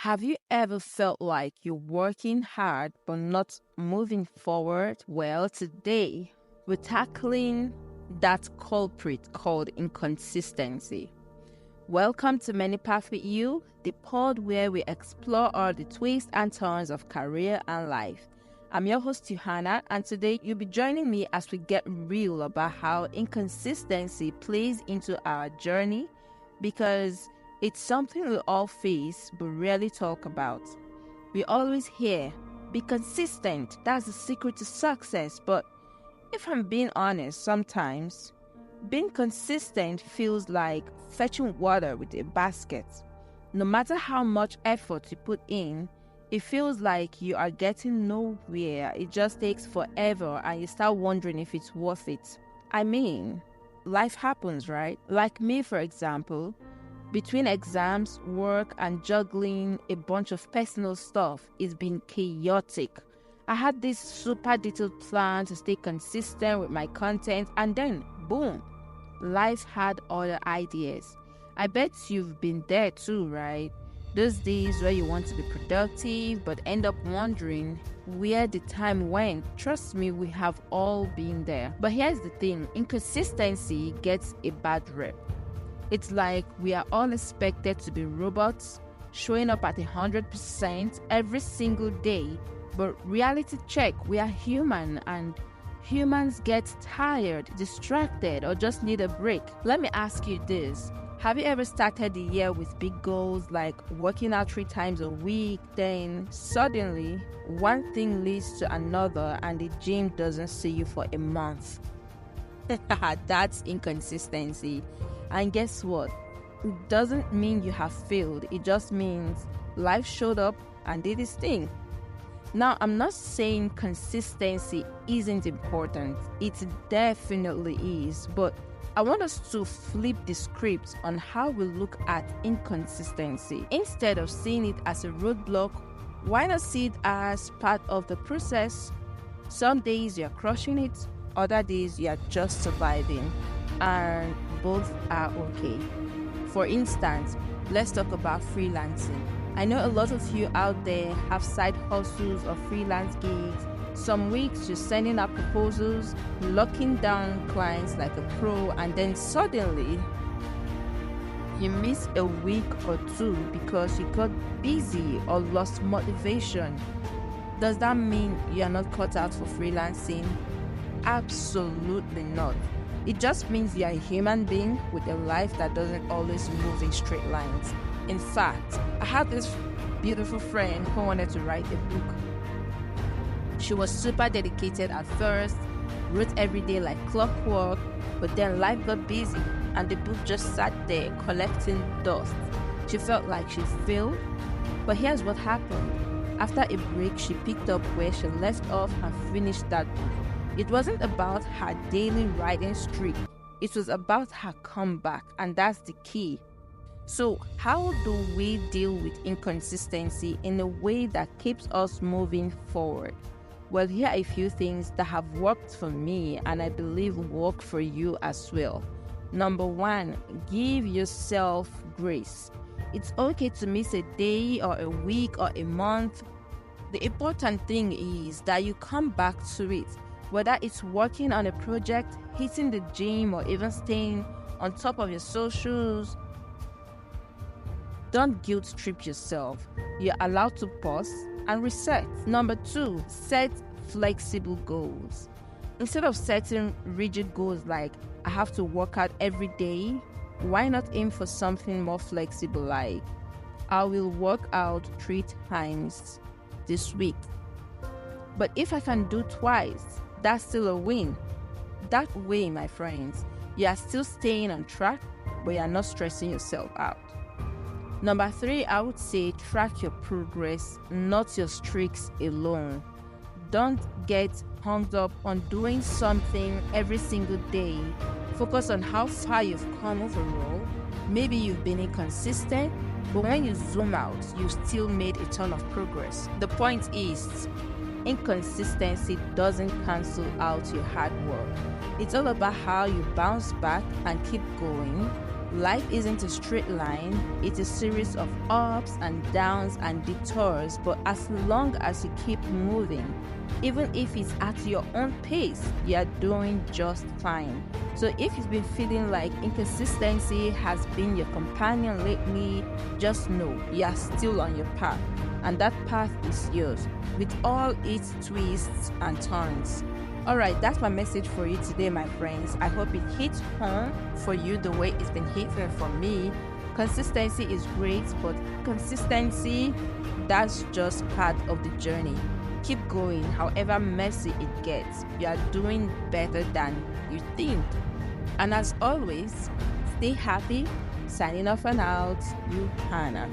Have you ever felt like you're working hard but not moving forward? Well, today we're tackling that culprit called inconsistency. Welcome to Many Paths with You, the pod where we explore all the twists and turns of career and life. I'm your host, Johanna, and today you'll be joining me as we get real about how inconsistency plays into our journey because it's something we all face but rarely talk about. We always hear, be consistent, that's the secret to success, but if I'm being honest, sometimes being consistent feels like fetching water with a basket. No matter how much effort you put in, it feels like you are getting nowhere. It just takes forever and you start wondering if it's worth it. I mean, life happens, right? Like me, for example, between exams, work, and juggling a bunch of personal stuff, it's been chaotic. I had this super detailed plan to stay consistent with my content, and then, boom, life had other ideas. I bet you've been there too, right? Those days where you want to be productive but end up wondering where the time went. Trust me, we have all been there. But here's the thing, inconsistency gets a bad rep. It's like we are all expected to be robots, showing up at 100% every single day. But reality check, we are human and humans get tired, distracted, or just need a break. Let me ask you this. Have you ever started the year with big goals like working out 3 times a week, then suddenly one thing leads to another and the gym doesn't see you for a month? That's inconsistency. And guess what? It doesn't mean you have failed. It just means life showed up and did its thing. Now, I'm not saying consistency isn't important. It definitely is. But I want us to flip the script on how we look at inconsistency. Instead of seeing it as a roadblock, why not see it as part of the process? Some days you're crushing it, other days you're just surviving, and both are okay. For instance, let's talk about freelancing. I know a lot of you out there have side hustles or freelance gigs. Some weeks you're sending out proposals, locking down clients like a pro, and then suddenly you miss a week or two because you got busy or lost motivation. Does that mean you're not cut out for freelancing? Absolutely not. It just means you're a human being with a life that doesn't always move in straight lines. In fact, I had this beautiful friend who wanted to write a book. She was super dedicated at first, wrote every day like clockwork, but then life got busy and the book just sat there collecting dust. She felt like she failed, but here's what happened. After a break, she picked up where she left off and finished that book. It wasn't about her daily writing streak. It was about her comeback, and that's the key. So, how do we deal with inconsistency in a way that keeps us moving forward? Well, here are a few things that have worked for me and I believe work for you as well. Number 1, give yourself grace. It's okay to miss a day or a week or a month. The important thing is that you come back to it. Whether it's working on a project, hitting the gym, or even staying on top of your socials, don't guilt trip yourself. You're allowed to pause and reset. Number 2, set flexible goals. Instead of setting rigid goals like, I have to work out every day, why not aim for something more flexible like, I will work out 3 times this week. But if I can do twice, that's still a win. That way, my friends, you are still staying on track, but you are not stressing yourself out. Number 3, I would say track your progress, not your streaks alone. Don't get hung up on doing something every single day. Focus on how far you've come overall. Maybe you've been inconsistent, but when you zoom out, you've still made a ton of progress. The point is, inconsistency doesn't cancel out your hard work. It's all about how you bounce back and keep going Life isn't a straight line, it's a series of ups and downs and detours, but as long as you keep moving, even if it's at your own pace, you're doing just fine. So if you've been feeling like inconsistency has been your companion lately, just know you're still on your path, and that path is yours, with all its twists and turns. Alright, that's my message for you today, my friends. I hope it hits home for you the way it's been hitting for me. Consistency is great, but consistency, that's just part of the journey. Keep going, however messy it gets. You are doing better than you think. And as always, stay happy. Signing off and out, you Hannah.